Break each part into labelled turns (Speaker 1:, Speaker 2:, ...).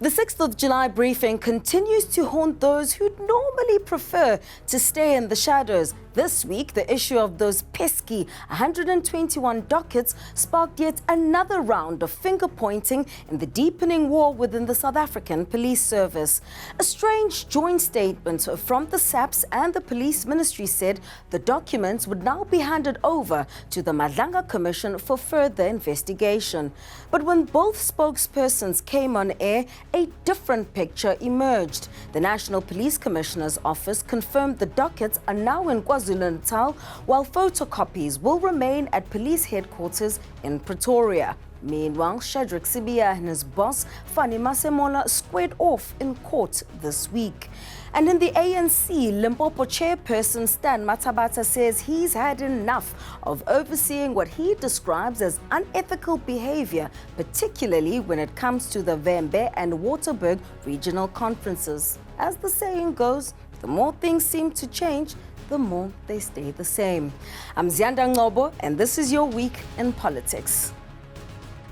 Speaker 1: The 6th of July briefing continues to haunt those who'd normally prefer to stay in the shadows. This week, the issue of those pesky 121 dockets sparked yet another round of finger-pointing in the deepening war within the South African Police Service. A strange joint statement from the SAPS and the Police Ministry said the documents would now be handed over to the Madlanga Commission for further investigation. But when both spokespersons came on air, a different picture emerged. The National Police Commissioner's Office confirmed the dockets are now in KwaZulu-Natal, while photocopies will remain at police headquarters in Pretoria. Meanwhile, Sibia and his boss, Masimola, squared off in court this week. And in the ANC, Limpopo chairperson Stan Mathabata says he's had enough of overseeing what he describes as unethical behavior, particularly when it comes to the Vhembe and Waterberg regional conferences. As the saying goes, the more things seem to change, the more they stay the same. I'm Ziyanda Ngcobo, and this is your week in politics.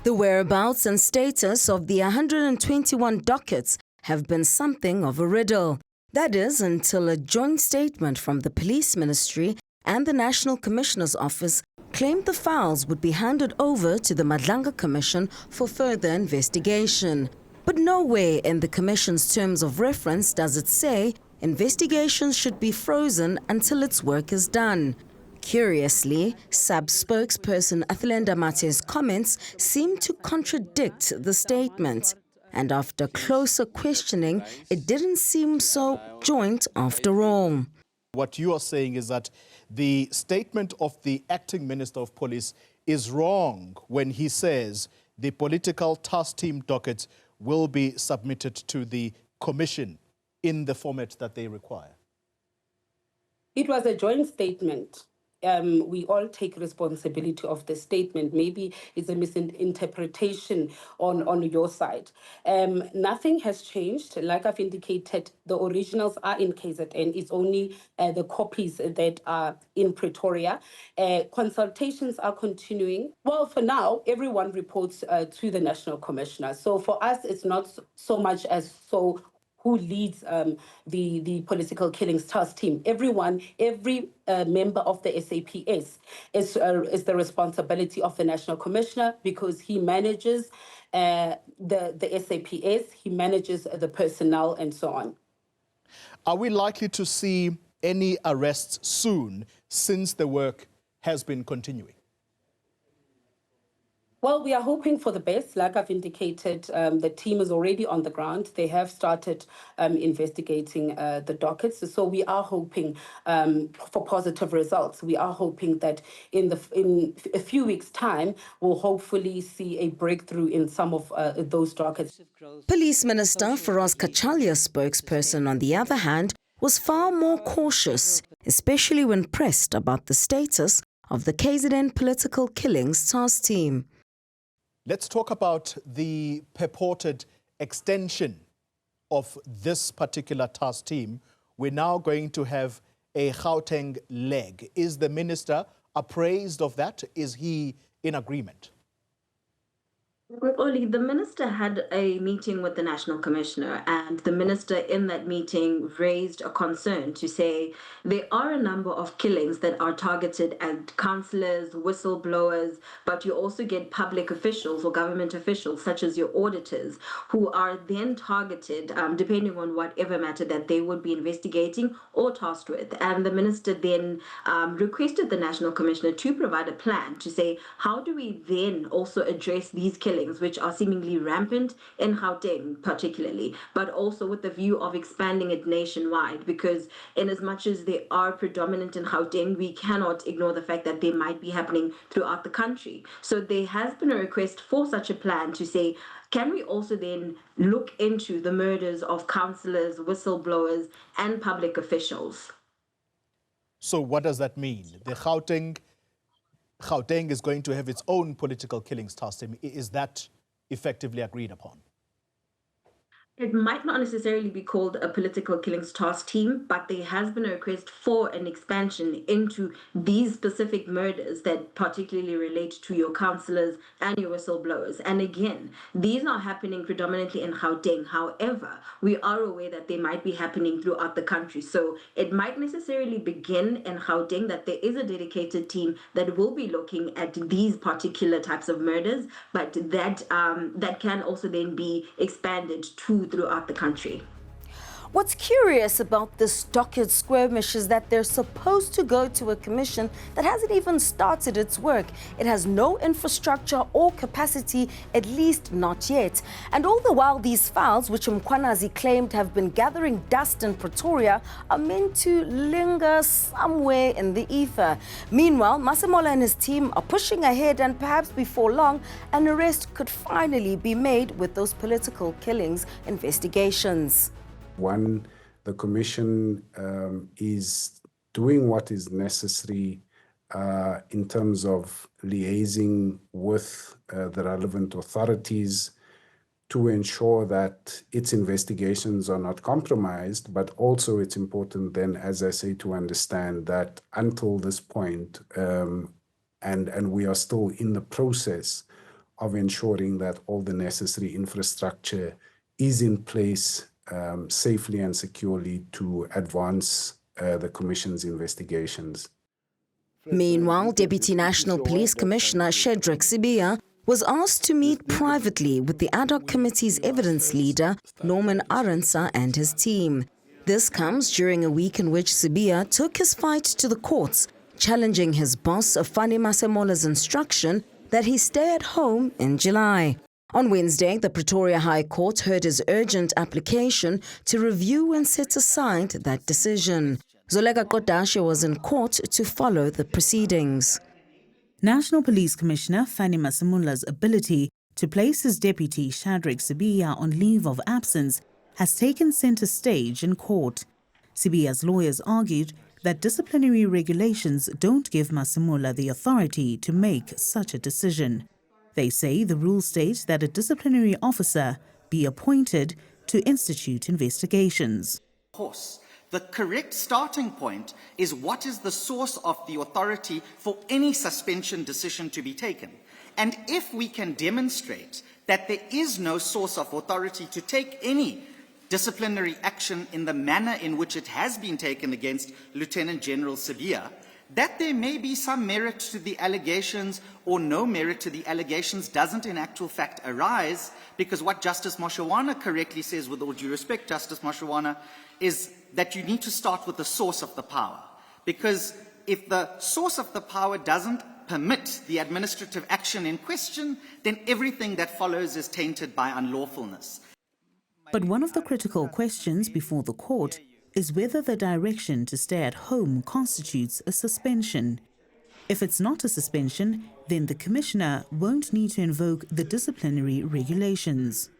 Speaker 1: The whereabouts and status of the 121 dockets have been something of a riddle. That is, until a joint statement from the Police Ministry and the National Commissioner's Office claimed the files would be handed over to the Madlanga Commission for further investigation. But nowhere in the Commission's terms of reference does it say investigations should be frozen until its work is done. Curiously, SAB spokesperson Athlenda Mate's comments seem to contradict the statement. And after closer questioning, it didn't seem so joint after all.
Speaker 2: What you are saying is that the statement of the acting Minister of Police is wrong when he says the political task team docket will be submitted to the Commission in the format that they require.
Speaker 3: It was a joint statement. We all take responsibility of the statement. Maybe it's a misinterpretation on your side. Nothing has changed. Like I've indicated, the originals are in KZN. It's only the copies that are in Pretoria. Consultations are continuing. Well, for now, everyone reports to the National Commissioner. So for us, it's not so much as who leads the political killings task team. Every member of the SAPS is the responsibility of the National Commissioner because he manages the SAPS, he manages the personnel and so on.
Speaker 2: Are we likely to see any arrests soon since the work has been continuing?
Speaker 3: Well, we are hoping for the best. Like I've indicated, the team is already on the ground. They have started investigating the dockets. So we are hoping for positive results. We are hoping that in a few weeks' time, we'll hopefully see a breakthrough in some of those dockets.
Speaker 1: Police Minister Feroz Kachalya's spokesperson, on the other hand, was far more cautious, especially when pressed about the status of the KZN political killings task team.
Speaker 2: Let's talk about the purported extension of this particular task team. We're now going to have a Gauteng leg. Is the minister appraised of that? Is he in agreement?
Speaker 4: Oli, the minister had a meeting with the National Commissioner, and the minister in that meeting raised a concern to say there are a number of killings that are targeted at councillors, whistleblowers, but you also get public officials or government officials, such as your auditors, who are then targeted depending on whatever matter that they would be investigating or tasked with. And the minister then requested the National Commissioner to provide a plan to say, how do we then also address these killings, which are seemingly rampant in Gauteng particularly, but also with the view of expanding it nationwide, because in as much as they are predominant in Gauteng, we cannot ignore the fact that they might be happening throughout the country. So there has been a request for such a plan to say, can we also then look into the murders of councillors, whistleblowers, and public officials?
Speaker 2: So what does that mean? The Gauteng is going to have its own political killings task team. Is that effectively agreed upon?
Speaker 4: It might not necessarily be called a political killings task team, but there has been a request for an expansion into these specific murders that particularly relate to your councillors and your whistleblowers. And again, these are happening predominantly in Gauteng. However, we are aware that they might be happening throughout the country. So it might necessarily begin in Gauteng, that there is a dedicated team that will be looking at these particular types of murders, but that can also then be expanded to throughout the country.
Speaker 1: What's curious about this docket skirmish is that they're supposed to go to a commission that hasn't even started its work. It has no infrastructure or capacity, at least not yet. And all the while, these files, which uMkhonto claimed have been gathering dust in Pretoria, are meant to linger somewhere in the ether. Meanwhile, Masimola and his team are pushing ahead, and perhaps before long, an arrest could finally be made with those political killings investigations.
Speaker 5: One, the Commission is doing what is necessary in terms of liaising with the relevant authorities to ensure that its investigations are not compromised, but also it's important then, as I say, to understand that until this point, and we are still in the process of ensuring that all the necessary infrastructure is in place safely and securely to advance the Commission's investigations.
Speaker 1: Meanwhile, Deputy National Police Commissioner Sibia was asked to meet privately with the ad hoc committee's evidence leader, Norman Arendse, and his team. This comes during a week in which Sibia took his fight to the courts, challenging his boss, Afani Masemola's instruction that he stay at home in July. On Wednesday, the Pretoria High Court heard his urgent application to review and set aside that decision. Zoleka Kodashe was in court to follow the proceedings.
Speaker 6: National Police Commissioner Fanny Masimola's ability to place his deputy Sibia on leave of absence has taken centre stage in court. Sibia's lawyers argued that disciplinary regulations don't give Masimola the authority to make such a decision. They say the rules state that a disciplinary officer be appointed to institute investigations.
Speaker 7: Of course, the correct starting point is what is the source of the authority for any suspension decision to be taken. And if we can demonstrate that there is no source of authority to take any disciplinary action in the manner in which it has been taken against Lieutenant General Sibia, that there may be some merit to the allegations or no merit to the allegations doesn't in actual fact arise, because what Justice Mashowana correctly says, with all due respect, Justice Mashowana, is that you need to start with the source of the power. Because if the source of the power doesn't permit the administrative action in question, then everything that follows is tainted by unlawfulness.
Speaker 6: But one of the critical questions before the court is whether the direction to stay at home constitutes a suspension. If it's not a suspension, then the Commissioner won't need to invoke the disciplinary regulations.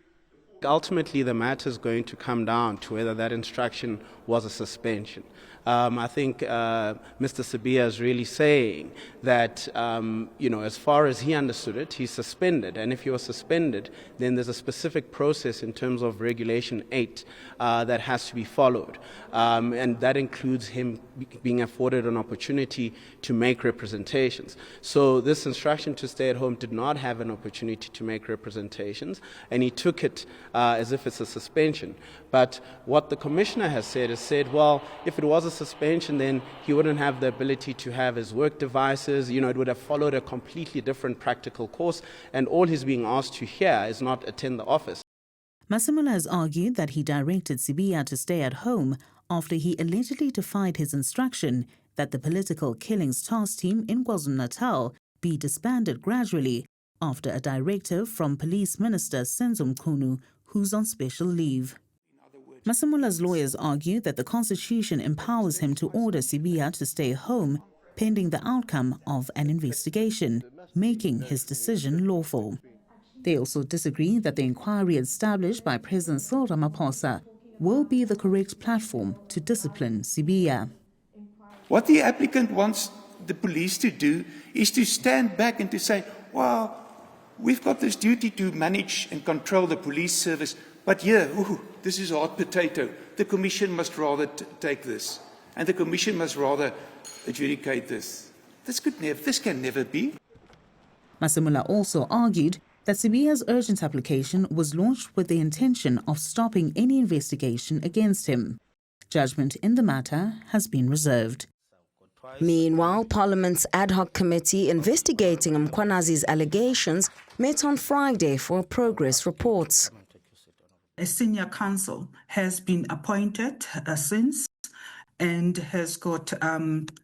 Speaker 8: Ultimately, the matter is going to come down to whether that instruction was a suspension. I think Mr. Sibia is really saying that, as far as he understood it, he's suspended. And if he was suspended, then there's a specific process in terms of Regulation 8 that has to be followed. And that includes him being afforded an opportunity to make representations. So this instruction to stay at home did not have an opportunity to make representations, and he took it as if it's a suspension. But what the Commissioner has said, well, if it was a suspension, then he wouldn't have the ability to have his work devices. It would have followed a completely different practical course, and all he's being asked to hear is not attend the office.
Speaker 6: Masimola has argued that he directed Sibia to stay at home after he allegedly defied his instruction that the political killings task team in KwaZulu-Natal be disbanded gradually after a directive from Police Minister uMkhonto, who's on special leave. Masimola's lawyers argue that the Constitution empowers him to order Sibia to stay home pending the outcome of an investigation, making his decision lawful. They also disagree that the inquiry established by President Cyril Ramaphosa will be the correct platform to discipline Sibia.
Speaker 9: What the applicant wants the police to do is to stand back and to say, well, we've got this duty to manage and control the police service, But here, this is a hot potato. The Commission must rather take this. And the Commission must rather adjudicate this. This can never be.
Speaker 6: Masimola also argued that Sibia's urgent application was launched with the intention of stopping any investigation against him. Judgment in the matter has been reserved.
Speaker 1: Meanwhile, Parliament's ad hoc committee investigating Mkhwanazi's allegations met on Friday for a progress report.
Speaker 10: A senior counsel has been appointed since and has got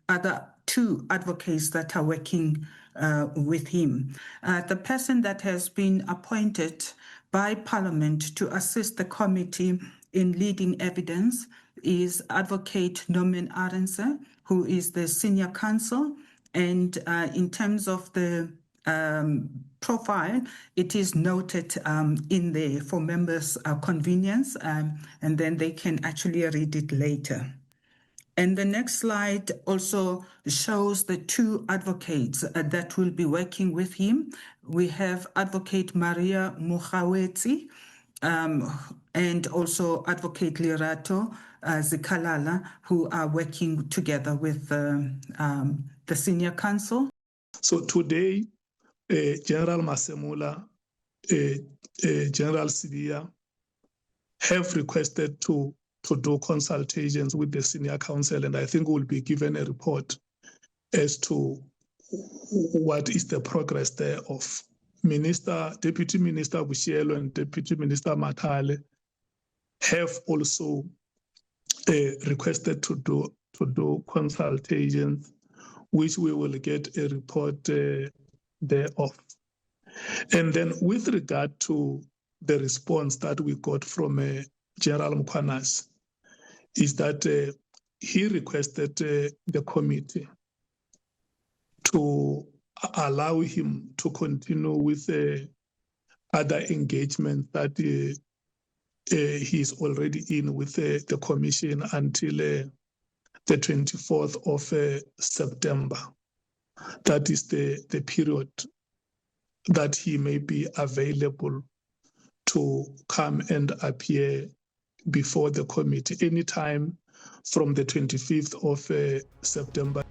Speaker 10: other two advocates that are working with him. The person that has been appointed by Parliament to assist the committee in leading evidence is Advocate Norman Arendse, who is the senior counsel. And in terms of the profile, it is noted in there for members' convenience, and then they can actually read it later. And the next slide also shows the two advocates that will be working with him. We have Advocate Maria Mugawetsi and also Advocate Lerato Zikalala, who are working together with the senior counsel.
Speaker 11: So today, General Masimola, General Sibia have requested to do consultations with the senior counsel, and I think we'll be given a report as to what is the progress there of Deputy Minister Bushielo and Deputy Minister Matale have also requested to do consultations, which we will get a report thereof. And then with regard to the response that we got from General Mkhwanazi, is that he requested the committee to allow him to continue with other engagements that he's already in with the commission until the 24th of September. That is the period that he may be available to come and appear before the committee anytime from the 25th of September.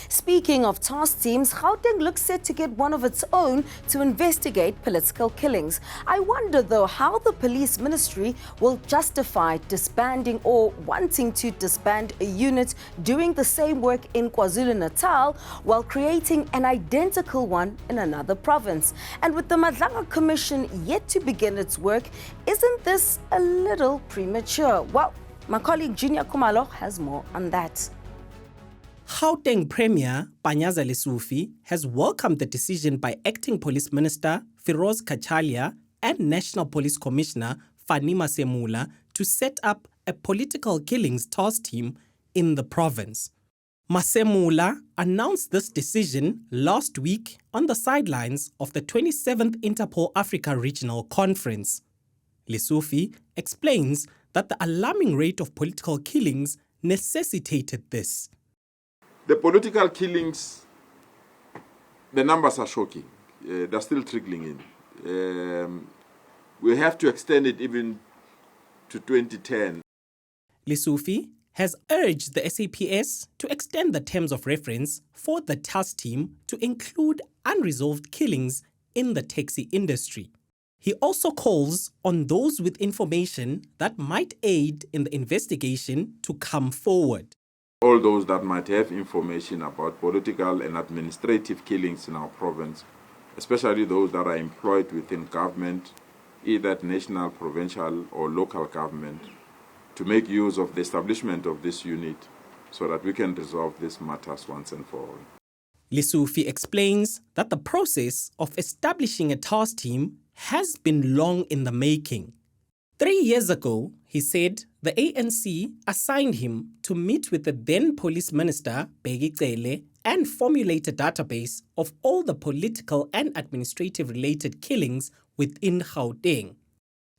Speaker 1: Speaking of task teams, Gauteng looks set to get one of its own to investigate political killings. I wonder, though, how the police ministry will justify disbanding or wanting to disband a unit doing the same work in KwaZulu-Natal while creating an identical one in another province. And with the Madlanga Commission yet to begin its work, isn't this a little premature? Well, my colleague Junior Kumalo has more on that.
Speaker 12: Gauteng Premier Panyaza Lesufi has welcomed the decision by Acting Police Minister Firoz Kachalia and National Police Commissioner Fani Masimola to set up a political killings task team in the province. Masimola announced this decision last week on the sidelines of the 27th Interpol Africa Regional Conference. Lesufi explains that the alarming rate of political killings necessitated this.
Speaker 13: The political killings, the numbers are shocking. They're still trickling in. We have to extend it even to 2010.
Speaker 12: Lesufi has urged the SAPS to extend the terms of reference for the task team to include unresolved killings in the taxi industry. He also calls on those with information that might aid in the investigation to come forward.
Speaker 13: All those that might have information about political and administrative killings in our province, especially those that are employed within government, either at national, provincial or local government, to make use of the establishment of this unit so that we can resolve these matters once and for all.
Speaker 12: Lesufi explains that the process of establishing a task team has been long in the making. 3 years ago, he said the ANC assigned him to meet with the then Police Minister, Bheki Cele, and formulate a database of all the political and administrative-related killings within Gauteng.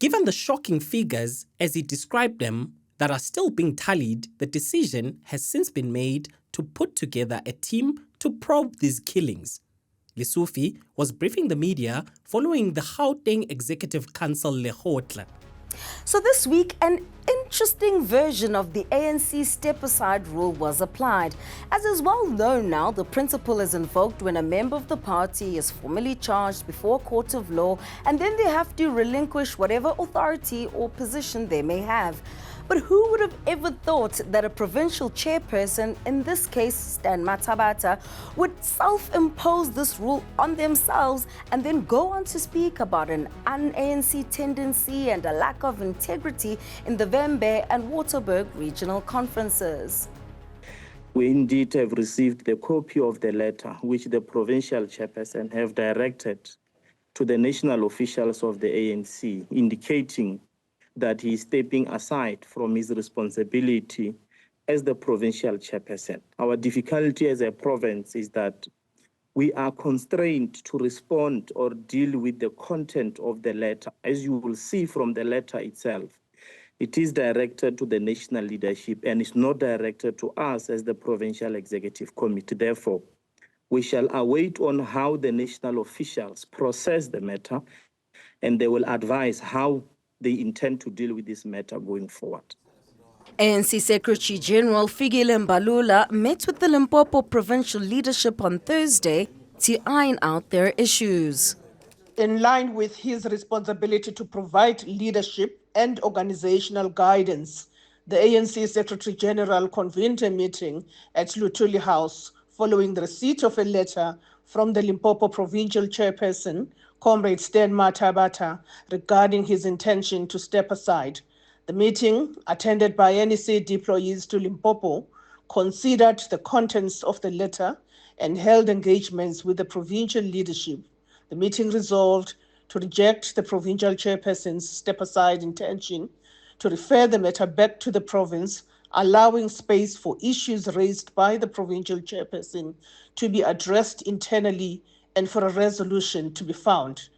Speaker 12: Given the shocking figures, as he described them, that are still being tallied, the decision has since been made to put together a team to probe these killings. Lesufi was briefing the media following the Gauteng Executive Council Lekgotla.
Speaker 1: So this week, an interesting version of the ANC step-aside rule was applied. As is well known now, the principle is invoked when a member of the party is formally charged before a court of law, and then they have to relinquish whatever authority or position they may have. But who would have ever thought that a provincial chairperson, in this case Stan Mathabata, would self-impose this rule on themselves and then go on to speak about an un-ANC tendency and a lack of integrity in the Vembe and Waterberg regional conferences?
Speaker 14: We indeed have received the copy of the letter which the provincial chairperson have directed to the national officials of the ANC, indicating that he is stepping aside from his responsibility as the provincial chairperson. Our difficulty as a province is that we are constrained to respond or deal with the content of the letter. As you will see from the letter itself, it is directed to the national leadership and is not directed to us as the provincial executive committee. Therefore, we shall await on how the national officials process the matter, and they will advise how they intend to deal with this matter going forward.
Speaker 1: ANC Secretary General Fikile Mbalula met with the Limpopo provincial leadership on Thursday to iron out their issues.
Speaker 15: In line with his responsibility to provide leadership and organizational guidance, the ANC Secretary General convened a meeting at Luthuli House following the receipt of a letter from the Limpopo provincial chairperson, Comrade Stan Mathabata, regarding his intention to step aside. The meeting, attended by NEC deployees to Limpopo, considered the contents of the letter and held engagements with the provincial leadership. The meeting resolved to reject the provincial chairperson's step-aside intention, to refer the matter back to the province, allowing space for issues raised by the provincial chairperson to be addressed internally and for a resolution to be found.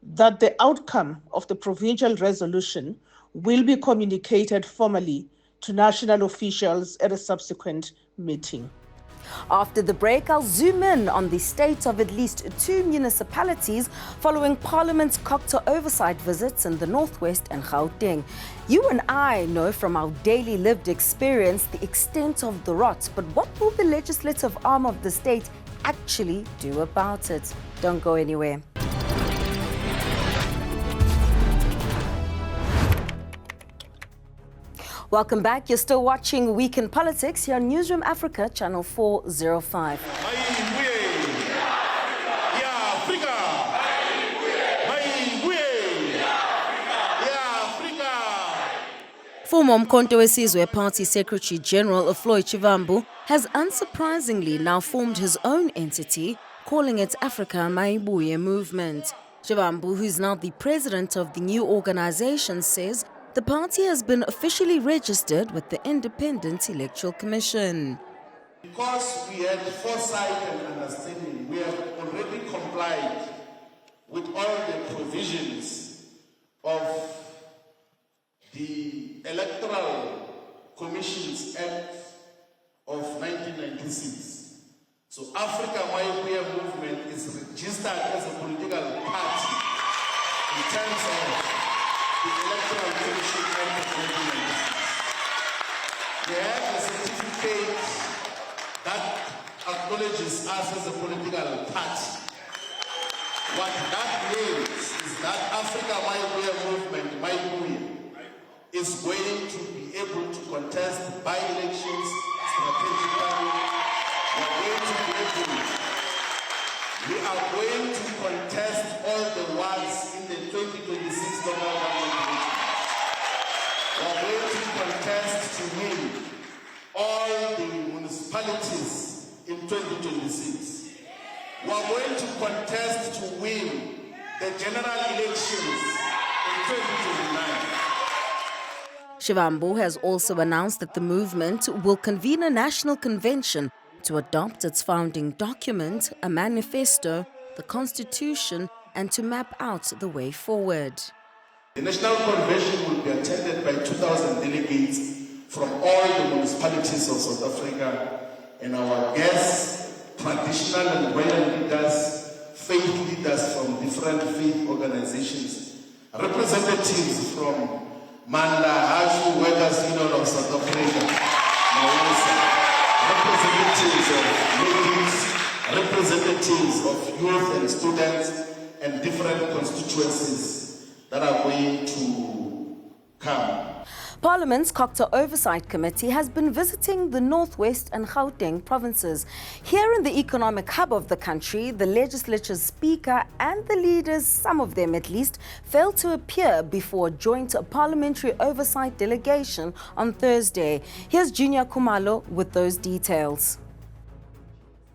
Speaker 15: That the outcome of the provincial resolution will be communicated formally to national officials at a subsequent meeting.
Speaker 1: After the break, I'll zoom in on the state of at least 2 municipalities following Parliament's Cogta oversight visits in the Northwest and Gauteng. You and I know from our daily lived experience the extent of the rot, but what will the legislative arm of the state actually do about it? Don't go anywhere. Welcome back. You're still watching Week in Politics here on Newzroom Afrika, channel 405. Former uMkhonto Wesizwe Party Secretary General Floyd Shivambu has unsurprisingly now formed his own entity, calling it Afrika Mayibuye movement. Shivambu, who's now the president of the new organization, says the party has been officially registered with the Independent Electoral Commission.
Speaker 16: Because we had foresight and understanding, we have already complied with all the provisions of the Electoral Commissions Act of 1996. So Afrika Mayibuye movement is registered as a political party in terms of the Electoral Commission Act of 1996. We have a certificate that acknowledges us as a political party. What that means is that Afrika Mayibuye movement, Mayibuye, is going to be able to contest by-elections strategically. We are going to contest all the wards in the 2026 local government election. We are going to contest to win all the municipalities in 2026. We are going to contest to win the general elections in 2029.
Speaker 1: Shivambu has also announced that the movement will convene a national convention to adopt its founding document, a manifesto, the constitution, and to map out the way forward.
Speaker 16: The national convention will be attended by 2,000 delegates from all the municipalities of South Africa, and our guests, traditional and royal leaders, faith leaders from different faith organizations, representatives from Manda Hashu Workers Union of South Africa, representatives of youth and students and different constituencies that are going to come.
Speaker 1: Parliament's Cogta Oversight Committee has been visiting the Northwest and Gauteng provinces. Here in the economic hub of the country, the legislature's speaker and the leaders, some of them at least, failed to appear before a joint parliamentary oversight delegation on Thursday. Here's Junior Kumalo with those details.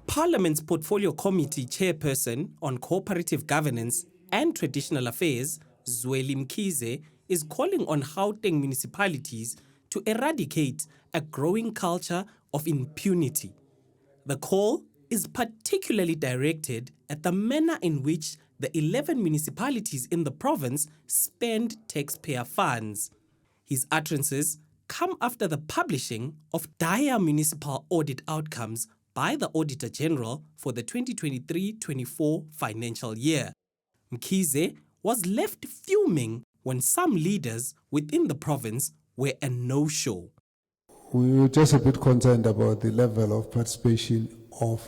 Speaker 12: Parliament's Portfolio Committee Chairperson on Cooperative Governance and Traditional Affairs, Zweli Mkhize, is calling on Gauteng municipalities to eradicate a growing culture of impunity. The call is particularly directed at the manner in which the 11 municipalities in the province spend taxpayer funds. His utterances come after the publishing of dire municipal audit outcomes by the Auditor General for the 2023-24 financial year. Mkhize was left fuming when some leaders within the province were a no-show.
Speaker 17: We were just a bit concerned about the level of participation of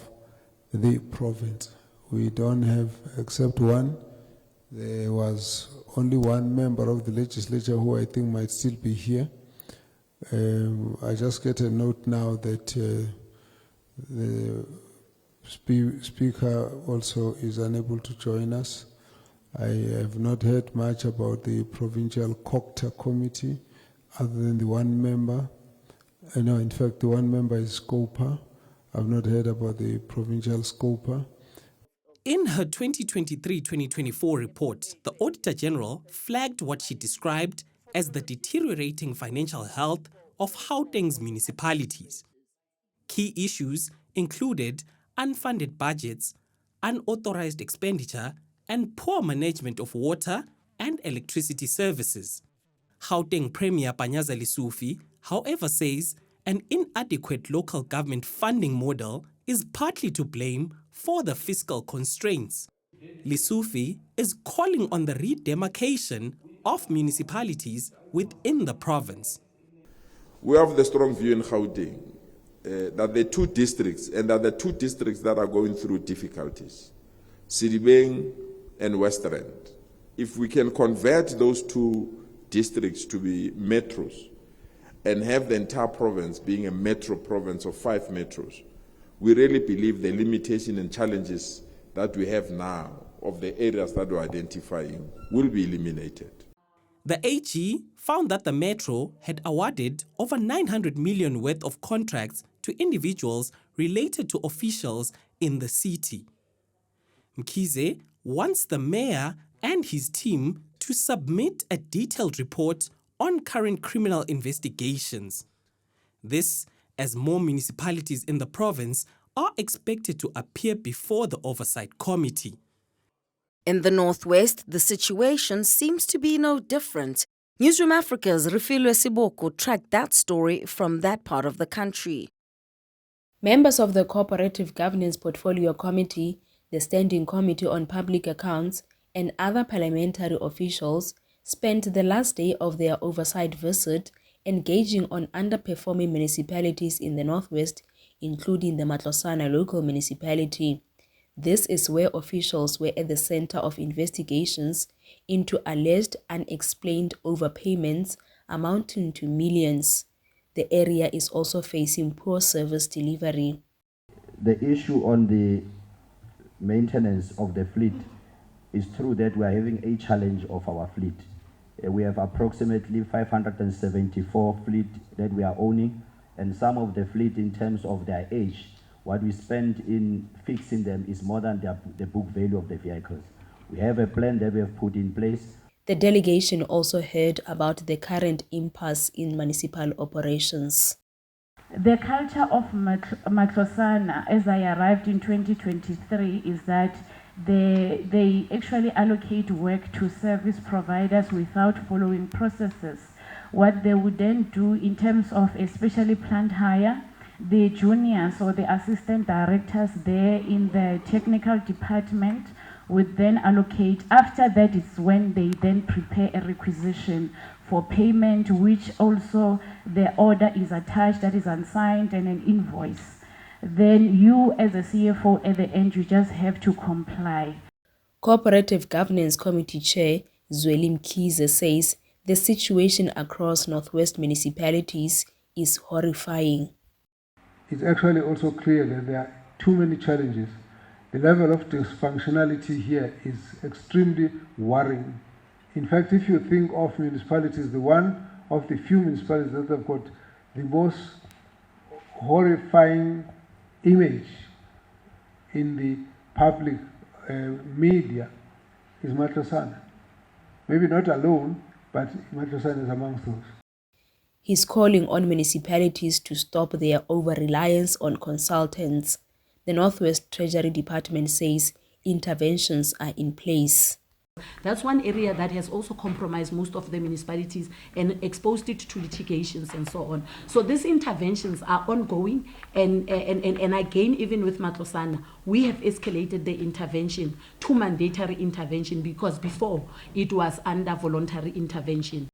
Speaker 17: the province. We don't have, except one, there was only one member of the legislature who I think might still be here. I just get a note now that the speaker also is unable to join us. I have not heard much about the provincial Cogta committee other than the one member. No, in fact, the one member is Scopa. I've not heard about the provincial Scopa.
Speaker 12: In her 2023-2024 report, the Auditor General flagged what she described as the deteriorating financial health of Gauteng's municipalities. Key issues included unfunded budgets, unauthorized expenditure, and poor management of water and electricity services. Gauteng Premier Panyaza Lesufi, however, says an inadequate local government funding model is partly to blame for the fiscal constraints. Lesufi is calling on the redemarcation of municipalities within the province.
Speaker 13: We have the strong view in Gauteng that the two districts, and that the two districts that are going through difficulties, Sidibeng and Western. If we can convert those two districts to be metros and have the entire province being a metro province of 5 metros, we really believe the limitation and challenges that we have now of the areas that we're identifying will be eliminated.
Speaker 12: The AG found that the Metro had awarded over 900 million worth of contracts to individuals related to officials in the city. Mkhize wants the mayor and his team to submit a detailed report on current criminal investigations. This, as more municipalities in the province are expected to appear before the Oversight Committee.
Speaker 1: In the Northwest, the situation seems to be no different. Newzroom Africa's Refilwe Siboko tracked that story from that part of the country.
Speaker 18: Members of the Cooperative Governance Portfolio Committee, the Standing Committee on Public Accounts, and other parliamentary officials spent the last day of their oversight visit engaging on underperforming municipalities in the Northwest, including the Matlosana local municipality. This is where officials were at the center of investigations into alleged unexplained overpayments amounting to millions. The area is also facing poor service delivery.
Speaker 19: The issue on the maintenance of the fleet is true that we are having a challenge of our fleet. We have approximately 574 fleet that we are owning, and some of the fleet in terms of their age, what we spend in fixing them is more than the book value of the vehicles. We have a plan that we have put in place.
Speaker 18: The delegation also heard about the current impasse in municipal operations.
Speaker 20: The culture of Matlosana, as I arrived in 2023, is that they actually allocate work to service providers without following processes. What they would then do in terms of especially plant hire, the juniors or the assistant directors there in the technical department would then allocate. After that is when they then prepare a requisition for payment, which also the order is attached, that is unsigned, and an invoice, then you as a CFO at the end, you just have to comply.
Speaker 18: Cooperative Governance Committee Chair Zweli Mkhize says the situation across Northwest municipalities is horrifying.
Speaker 17: It's actually also clear that there are too many challenges. The level of dysfunctionality here is extremely worrying. In fact, if you think of municipalities, the one of the few municipalities that have got the most horrifying image in the public media is Matlosana. Maybe not alone, but Matlosana is amongst those.
Speaker 18: He's calling on municipalities to stop their over-reliance on consultants. The Northwest Treasury Department says interventions are in place.
Speaker 21: That's one area that has also compromised most of the municipalities and exposed it to litigations and so on. So these interventions are ongoing, and again, even with Matlosana, we have escalated the intervention to mandatory intervention, because before it was under voluntary intervention.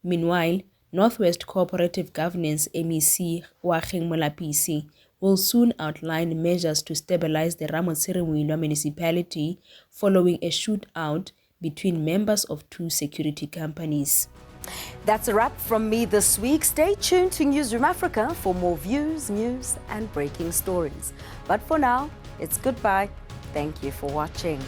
Speaker 18: Meanwhile, Northwest Cooperative Governance MEC Wacheng Molapisi will soon outline measures to stabilize the Ramotsiremwinwa municipality following a shootout between members of two security companies.
Speaker 1: That's a wrap from me this week. Stay tuned to Newzroom Africa for more views, news and breaking stories. But for now, it's goodbye. Thank you for watching.